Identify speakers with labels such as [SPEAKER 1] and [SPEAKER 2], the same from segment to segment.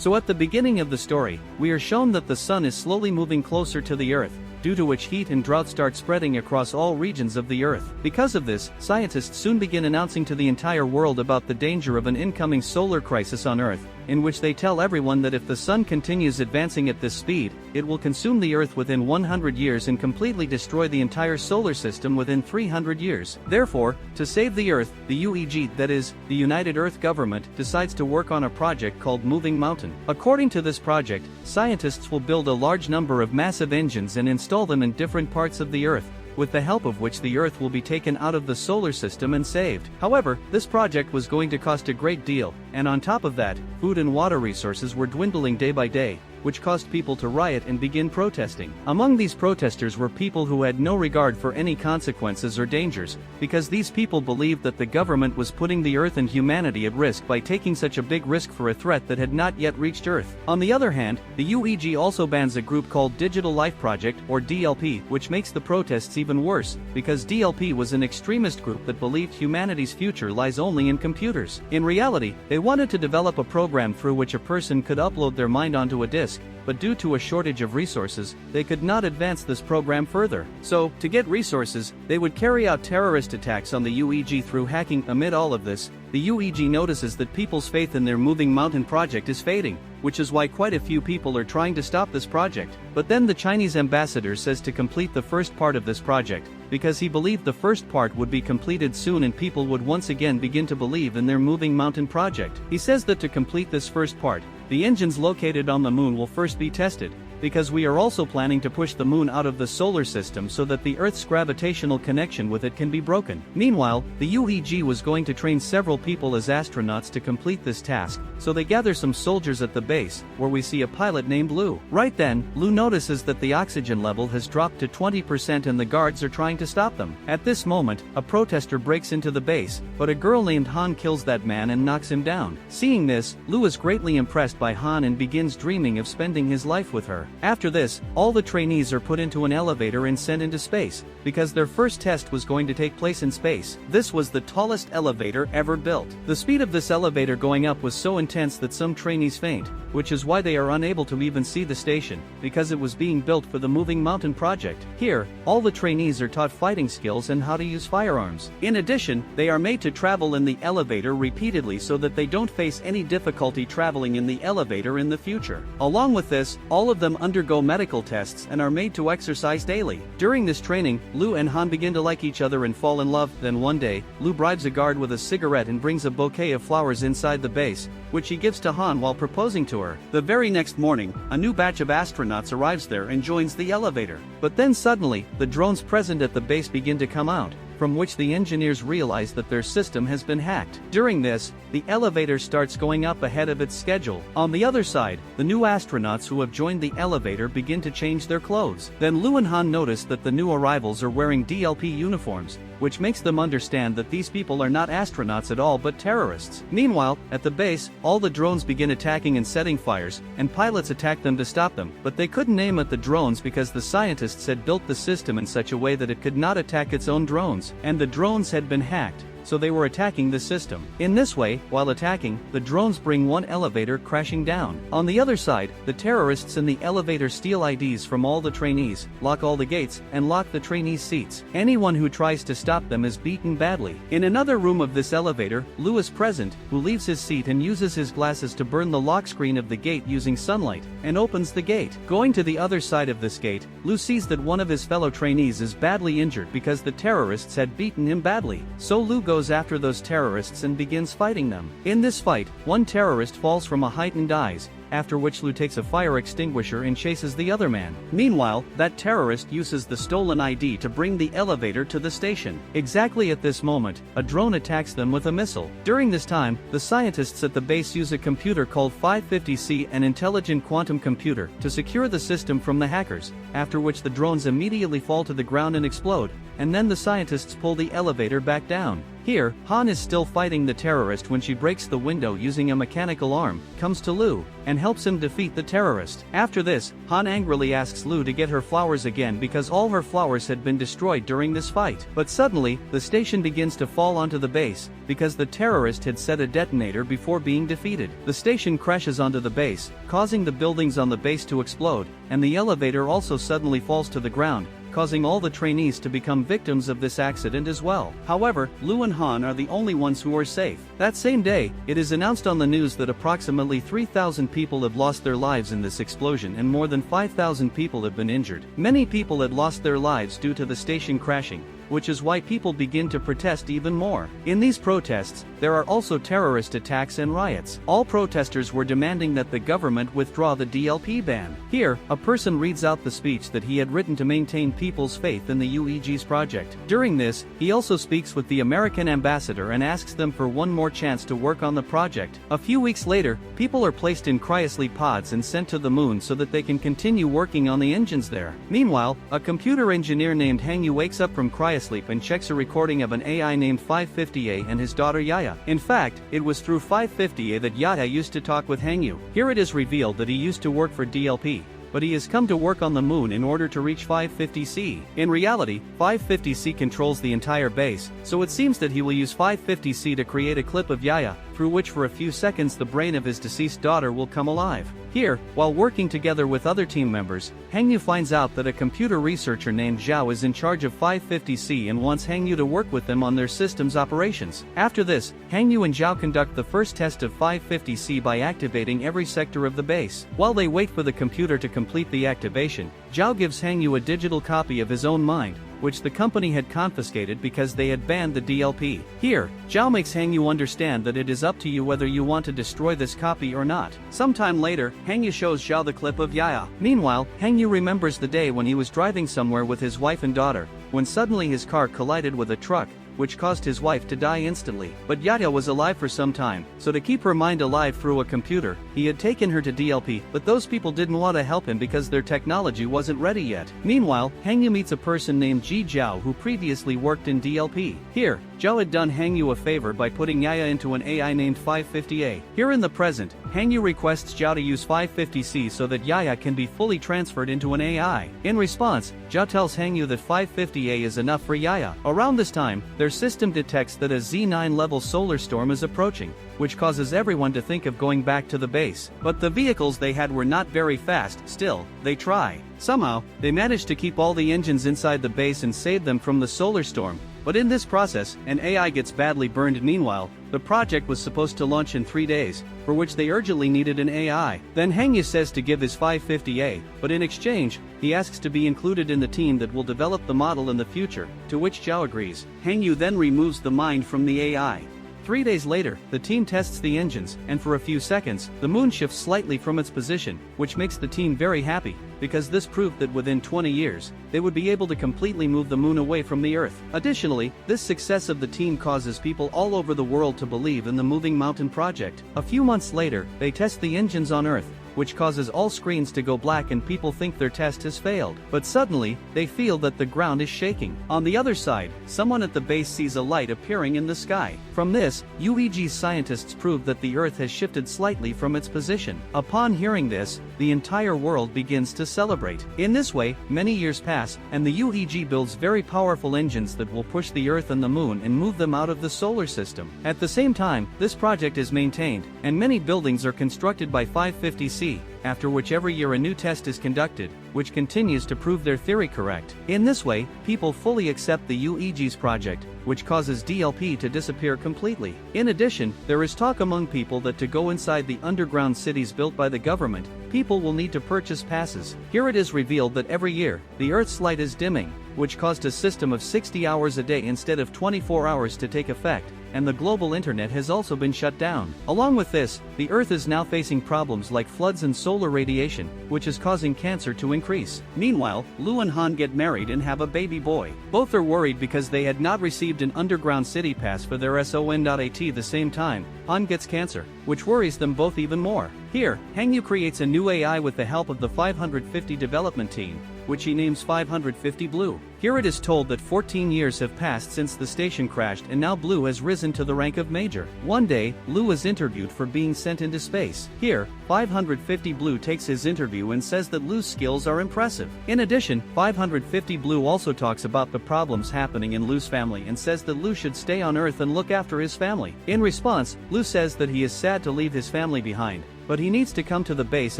[SPEAKER 1] So at the beginning of the story, we are shown that the sun is slowly moving closer to the Earth, due to which heat and drought start spreading across all regions of the Earth. Because of this, scientists soon begin announcing to the entire world about the danger of an incoming solar crisis on Earth, in which they tell everyone that if the sun continues advancing at this speed, it will consume the Earth within 100 years and completely destroy the entire solar system within 300 years. Therefore, to save the Earth, the UEG, that is, the United Earth Government, decides to work on a project called Moving Mountain. According to this project, scientists will build a large number of massive engines and install them in different parts of the Earth, with the help of which the Earth will be taken out of the solar system and saved. However, this project was going to cost a great deal, and on top of that, food and water resources were dwindling day by day, which caused people to riot and begin protesting. Among these protesters were people who had no regard for any consequences or dangers, because these people believed that the government was putting the Earth and humanity at risk by taking such a big risk for a threat that had not yet reached Earth. On the other hand, the UEG also bans a group called Digital Life Project, or DLP, which makes the protests even worse, because DLP was an extremist group that believed humanity's future lies only in computers. In reality, they wanted to develop a program through which a person could upload their mind onto a disk, but due to a shortage of resources, they could not advance this program further. So, to get resources, they would carry out terrorist attacks on the UEG through hacking. Amid all of this, the UEG notices that people's faith in their Moving Mountain project is fading, which is why quite a few people are trying to stop this project. But then the Chinese ambassador says to complete the first part of this project, because he believed the first part would be completed soon and people would once again begin to believe in their Moving Mountain project. He says that to complete this first part, the engines located on the moon will first be tested, because we are also planning to push the moon out of the solar system so that the Earth's gravitational connection with it can be broken. Meanwhile, the UEG was going to train several people as astronauts to complete this task, so they gather some soldiers at the base, where we see a pilot named Lu. Right then, Lu notices that the oxygen level has dropped to 20% and the guards are trying to stop them. At this moment, a protester breaks into the base, but a girl named Han kills that man and knocks him down. Seeing this, Lu is greatly impressed by Han and begins dreaming of spending his life with her. After this, all the trainees are put into an elevator and sent into space, because their first test was going to take place in space. This was the tallest elevator ever built. The speed of this elevator going up was so intense that some trainees faint, which is why they are unable to even see the station, because it was being built for the Moving Mountain project. Here, all the trainees are taught fighting skills and how to use firearms. In addition, they are made to travel in the elevator repeatedly so that they don't face any difficulty traveling in the elevator in the future. Along with this, all of them undergo medical tests and are made to exercise daily. During this training, Lu and Han begin to like each other and fall in love. Then one day, Lu bribes a guard with a cigarette and brings a bouquet of flowers inside the base, which he gives to Han while proposing to her. The very next morning, a new batch of astronauts arrives there and joins the elevator. But then suddenly, the drones present at the base begin to come out, from which the engineers realize that their system has been hacked. During this, the elevator starts going up ahead of its schedule. On the other side, the new astronauts who have joined the elevator begin to change their clothes. Then Lu and Han notice that the new arrivals are wearing DLP uniforms, which makes them understand that these people are not astronauts at all but terrorists. Meanwhile, at the base, all the drones begin attacking and setting fires, and pilots attack them to stop them, but they couldn't aim at the drones because the scientists had built the system in such a way that it could not attack its own drones, and the drones had been hacked, so they were attacking the system. In this way, while attacking, the drones bring one elevator crashing down. On the other side, the terrorists in the elevator steal IDs from all the trainees, lock all the gates, and lock the trainees' seats. Anyone who tries to stop them is beaten badly. In another room of this elevator, Lu is present, who leaves his seat and uses his glasses to burn the lock screen of the gate using sunlight, and opens the gate. Going to the other side of this gate, Lu sees that one of his fellow trainees is badly injured because the terrorists had beaten him badly. So Lu goes after those terrorists and begins fighting them. In this fight, one terrorist falls from a height and dies, after which Lu takes a fire extinguisher and chases the other man. Meanwhile, that terrorist uses the stolen ID to bring the elevator to the station. Exactly at this moment, a drone attacks them with a missile. During this time, the scientists at the base use a computer called 550C, an intelligent quantum computer, to secure the system from the hackers, after which the drones immediately fall to the ground and explode, and then the scientists pull the elevator back down. Here, Han is still fighting the terrorist when she breaks the window using a mechanical arm, comes to Lu, and helps him defeat the terrorist. After this, Han angrily asks Lu to get her flowers again because all her flowers had been destroyed during this fight. But suddenly, the station begins to fall onto the base, because the terrorist had set a detonator before being defeated. The station crashes onto the base, causing the buildings on the base to explode, and the elevator also suddenly falls to the ground, causing all the trainees to become victims of this accident as well. However, Lu and Han are the only ones who are safe. That same day, it is announced on the news that approximately 3,000 people have lost their lives in this explosion and more than 5,000 people have been injured. Many people had lost their lives due to the station crashing, which is why people begin to protest even more. In these protests, there are also terrorist attacks and riots. All protesters were demanding that the government withdraw the DLP ban. Here, a person reads out the speech that he had written to maintain people's faith in the UEG's project. During this, he also speaks with the American ambassador and asks them for one more chance to work on the project. A few weeks later, people are placed in cryosleep pods and sent to the moon so that they can continue working on the engines there. Meanwhile, a computer engineer named Hang Yu wakes up from cryosleep and checks a recording of an AI named 550A and his daughter Yaya. In fact, it was through 550A that Yaya used to talk with Hang Yu. Here it is revealed that he used to work for DLP, but he has come to work on the moon in order to reach 550C. In reality, 550C controls the entire base, so it seems that he will use 550C to create a clip of Yaya, through which for a few seconds the brain of his deceased daughter will come alive. Here, while working together with other team members, Hang Yu finds out that a computer researcher named Zhao is in charge of 550C and wants Hang Yu to work with them on their system's operations. After this, Hang Yu and Zhao conduct the first test of 550C by activating every sector of the base. While they wait for the computer to complete the activation, Zhao gives Hang Yu a digital copy of his own mind, which the company had confiscated because they had banned the DLP. Here, Zhao makes Hang Yu understand that it is up to you whether you want to destroy this copy or not. Sometime later, Hang Yu shows Zhao the clip of Yaya. Meanwhile, Hang Yu remembers the day when he was driving somewhere with his wife and daughter, when suddenly his car collided with a truck, which caused his wife to die instantly. But Yaya was alive for some time, so to keep her mind alive through a computer, he had taken her to DLP, but those people didn't want to help him because their technology wasn't ready yet. Meanwhile, Hang Yu meets a person named Ji Zhao who previously worked in DLP. Here, Zhao had done Hang Yu a favor by putting Yaya into an AI named 550A. Here in the present, Hang Yu requests Zhao to use 550C so that Yaya can be fully transferred into an AI. In response, Zhao tells Hang Yu that 550A is enough for Yaya. Around this time, their system detects that a Z9 level solar storm is approaching, which causes everyone to think of going back to the base. But the vehicles they had were not very fast. Still, they try. Somehow, they manage to keep all the engines inside the base and save them from the solar storm. But in this process, an AI gets badly burned. Meanwhile, the project was supposed to launch in 3 days, for which they urgently needed an AI. Then Hang Yu says to give his 550A, but in exchange, he asks to be included in the team that will develop the model in the future, to which Zhao agrees. Hang Yu then removes the mind from the AI. 3 days later, the team tests the engines, and for a few seconds, the moon shifts slightly from its position, which makes the team very happy, because this proved that within 20 years, they would be able to completely move the moon away from the Earth. Additionally, this success of the team causes people all over the world to believe in the Moving Mountain project. A few months later, they test the engines on Earth, which causes all screens to go black and people think their test has failed. But suddenly, they feel that the ground is shaking. On the other side, someone at the base sees a light appearing in the sky. From this, UEG's scientists prove that the Earth has shifted slightly from its position. Upon hearing this, the entire world begins to celebrate. In this way, many years pass, and the UEG builds very powerful engines that will push the Earth and the Moon and move them out of the solar system. At the same time, this project is maintained, and many buildings are constructed by 550C, after which every year a new test is conducted, which continues to prove their theory correct. In this way, people fully accept the UEG's project, which causes DLP to disappear completely. In addition, there is talk among people that to go inside the underground cities built by the government, people will need to purchase passes. Here it is revealed that every year, the Earth's light is dimming, which caused a system of 60 hours a day instead of 24 hours to take effect, and the global internet has also been shut down. Along with this, the Earth is now facing problems like floods and solar radiation, which is causing cancer to increase. Meanwhile, Lu and Han get married and have a baby boy. Both are worried because they had not received an underground city pass for their SON.AT the same time. Han gets cancer, which worries them both even more. Here, Hang Yu creates a new AI with the help of the 550 development team, which he names 550 Blue. Here it is told that 14 years have passed since the station crashed and now Blue has risen to the rank of Major. One day, Blue is interviewed for being sent into space. Here, 550 Blue takes his interview and says that Blue's skills are impressive. In addition, 550 Blue also talks about the problems happening in Blue's family and says that Blue should stay on Earth and look after his family. In response, Blue says that he is sad to leave his family behind, but he needs to come to the base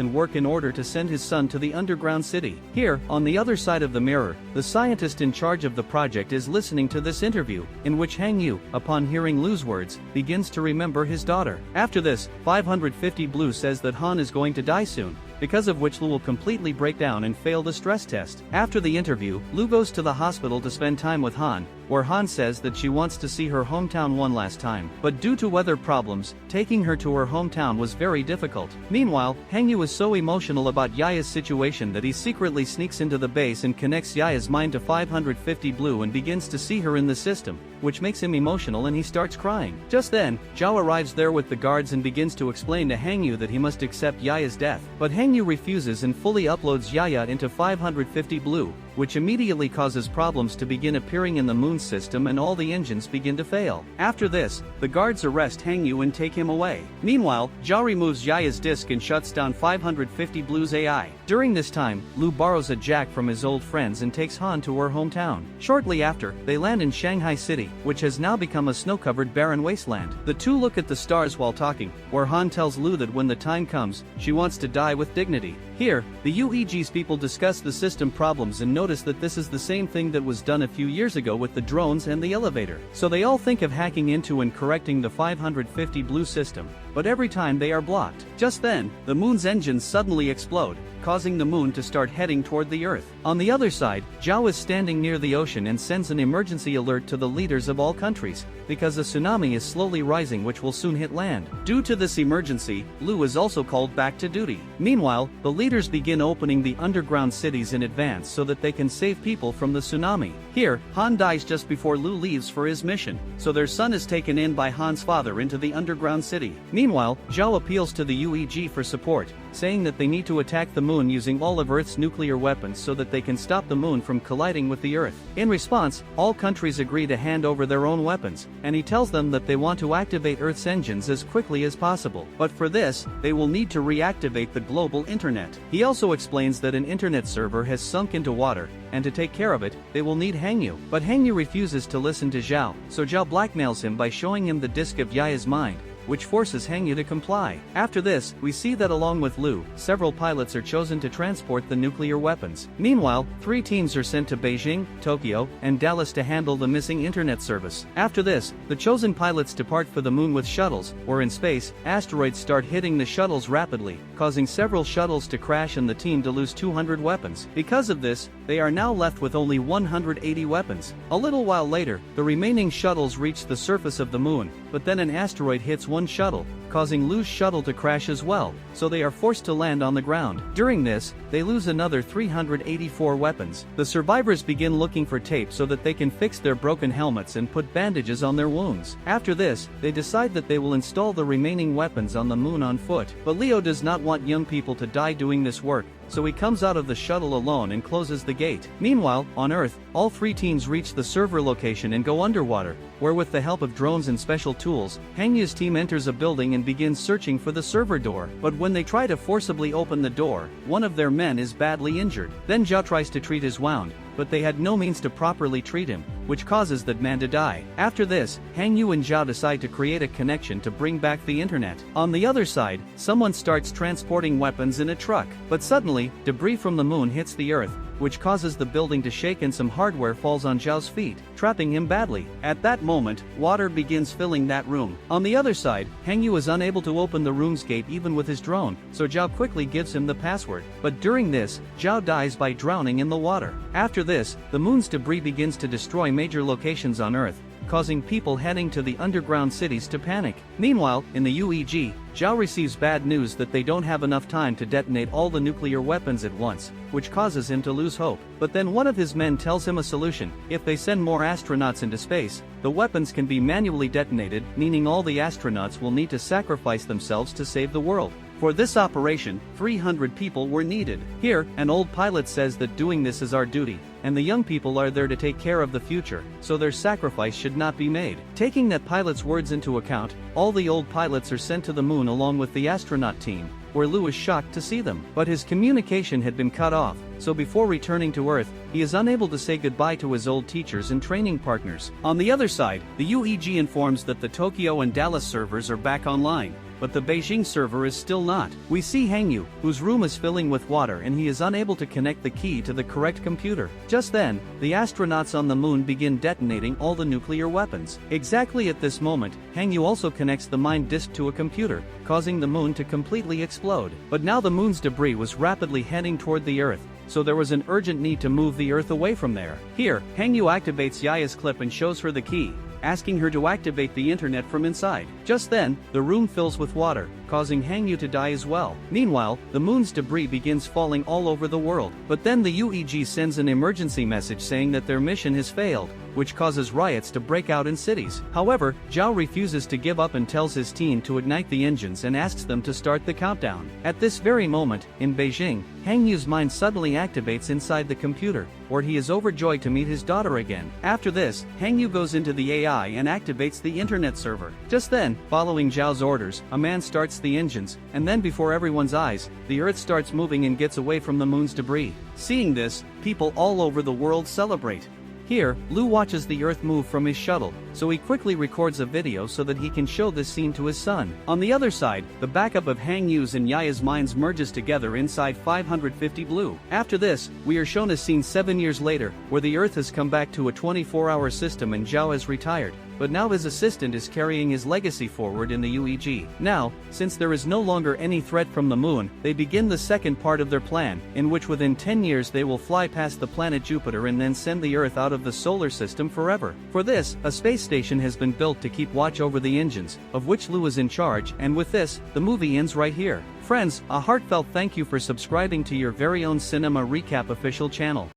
[SPEAKER 1] and work in order to send his son to the underground city. Here, on the other side of the mirror, the scientist in charge of the project is listening to this interview, in which Hang Yu, upon hearing Lu's words, begins to remember his daughter. After this, 550 Blue says that Han is going to die soon, because of which Lu will completely break down and fail the stress test. After the interview, Lu goes to the hospital to spend time with Han, where Han says that she wants to see her hometown one last time, but due to weather problems, taking her to her hometown was very difficult. Meanwhile, Hang Yu is so emotional about Yaya's situation that he secretly sneaks into the base and connects Yaya's mind to 550 Blue and begins to see her in the system, which makes him emotional and he starts crying. Just then, Zhao arrives there with the guards and begins to explain to Hang Yu that he must accept Yaya's death, but Hang Yu refuses and fully uploads Yaya into 550 Blue, which immediately causes problems to begin appearing in the moon system and all the engines begin to fail. After this, the guards arrest Hang Yu and take him away. Meanwhile, Zhao removes Yaya's disk and shuts down 550 Blue's AI. During this time, Lu borrows a jack from his old friends and takes Han to her hometown. Shortly after, they land in Shanghai City, which has now become a snow-covered barren wasteland. The two look at the stars while talking, where Han tells Lu that when the time comes, she wants to die with dignity. Here, the UEG's people discuss the system problems and notice that this is the same thing that was done a few years ago with the drones and the elevator. So they all think of hacking into and correcting the 550 Blue system, but every time they are blocked. Just then, the moon's engines suddenly explode, causing the moon to start heading toward the Earth. On the other side, Zhao is standing near the ocean and sends an emergency alert to the leaders of all countries, because a tsunami is slowly rising which will soon hit land. Due to this emergency, Lu is also called back to duty. Meanwhile, the leaders begin opening the underground cities in advance so that they can save people from the tsunami. Here, Han dies just before Lu leaves for his mission, so their son is taken in by Han's father into the underground city. Meanwhile, Zhao appeals to the UEG for support, saying that they need to attack the moon using all of Earth's nuclear weapons so that they can stop the moon from colliding with the Earth. In response, all countries agree to hand over their own weapons, and he tells them that they want to activate Earth's engines as quickly as possible. But for this, they will need to reactivate the global internet. He also explains that an internet server has sunk into water, and to take care of it, they will need Hang Yu. But Hang Yu refuses to listen to Zhao, so Zhao blackmails him by showing him the disk of Yaya's mind, which forces Hang Yu to comply. After this, we see that along with Lu, several pilots are chosen to transport the nuclear weapons. Meanwhile, 3 teams are sent to Beijing, Tokyo, and Dallas to handle the missing internet service. After this, the chosen pilots depart for the moon with shuttles, where in space, asteroids start hitting the shuttles rapidly, causing several shuttles to crash and the team to lose 200 weapons. Because of this, they are now left with only 180 weapons. A little while later, the remaining shuttles reach the surface of the moon, but then an asteroid hits one shuttle, causing Lu's shuttle to crash as well, so they are forced to land on the ground. During this, they lose another 384 weapons. The survivors begin looking for tape so that they can fix their broken helmets and put bandages on their wounds. After this, they decide that they will install the remaining weapons on the moon on foot. But Leo does not want young people to die doing this work, so he comes out of the shuttle alone and closes the gate. Meanwhile, on Earth, all 3 teams reach the server location and go underwater, where with the help of drones and special tools, Hang Yu's team enters a building and begins searching for the server door. But when they try to forcibly open the door, one of their men is badly injured. Then Zhao tries to treat his wound, but they had no means to properly treat him, which causes that man to die. After this, Hang Yu and Zhao decide to create a connection to bring back the internet. On the other side, someone starts transporting weapons in a truck, but suddenly, debris from the moon hits the Earth, which causes the building to shake and some hardware falls on Zhao's feet, trapping him badly. At that moment, water begins filling that room. On the other side, Hang Yu is unable to open the room's gate even with his drone, so Zhao quickly gives him the password. But during this, Zhao dies by drowning in the water. After this, the moon's debris begins to destroy major locations on Earth, causing people heading to the underground cities to panic. Meanwhile, in the UEG, Zhao receives bad news that they don't have enough time to detonate all the nuclear weapons at once, which causes him to lose hope. But then one of his men tells him a solution. If they send more astronauts into space, the weapons can be manually detonated, meaning all the astronauts will need to sacrifice themselves to save the world. For this operation, 300 people were needed. Here, an old pilot says that doing this is our duty, and the young people are there to take care of the future, so their sacrifice should not be made. Taking that pilot's words into account, all the old pilots are sent to the moon along with the astronaut team, where Lou is shocked to see them. But his communication had been cut off, so before returning to Earth, he is unable to say goodbye to his old teachers and training partners. On the other side, the UEG informs that the Tokyo and Dallas servers are back online, but the Beijing server is still not. We see Hangyu, whose room is filling with water, and he is unable to connect the key to the correct computer. Just then, the astronauts on the moon begin detonating all the nuclear weapons. Exactly at this moment, Hangyu also connects the mind disk to a computer, causing the moon to completely explode. But now the moon's debris was rapidly heading toward the Earth, so there was an urgent need to move the Earth away from there. Here, Hangyu activates Yaya's clip and shows her the key, asking her to activate the internet from inside. Just then, the room fills with water, causing Hangyu to die as well. Meanwhile, the moon's debris begins falling all over the world. But then the UEG sends an emergency message saying that their mission has failed, which causes riots to break out in cities. However, Zhao refuses to give up and tells his team to ignite the engines and asks them to start the countdown. At this very moment, in Beijing, Hangyu's mind suddenly activates inside the computer, where he is overjoyed to meet his daughter again. After this, Hangyu goes into the AI and activates the internet server. Just then, following Zhao's orders, a man starts the engines, and then before everyone's eyes, the Earth starts moving and gets away from the moon's debris. Seeing this, people all over the world celebrate. Here, Lou watches the Earth move from his shuttle, so he quickly records a video so that he can show this scene to his son. On the other side, the backup of Hangyu's and Yaya's minds merges together inside 550 Blue. After this, we are shown a scene 7 years later, where the Earth has come back to a 24-hour system and Zhao has retired, but now his assistant is carrying his legacy forward in the UEG. Now, since there is no longer any threat from the moon, they begin the second part of their plan, in which within 10 years they will fly past the planet Jupiter and then send the Earth out of the solar system forever. For this, a space station has been built to keep watch over the engines, of which Lou is in charge, and with this, the movie ends right here. Friends, a heartfelt thank you for subscribing to your very own Cinema Recap official channel.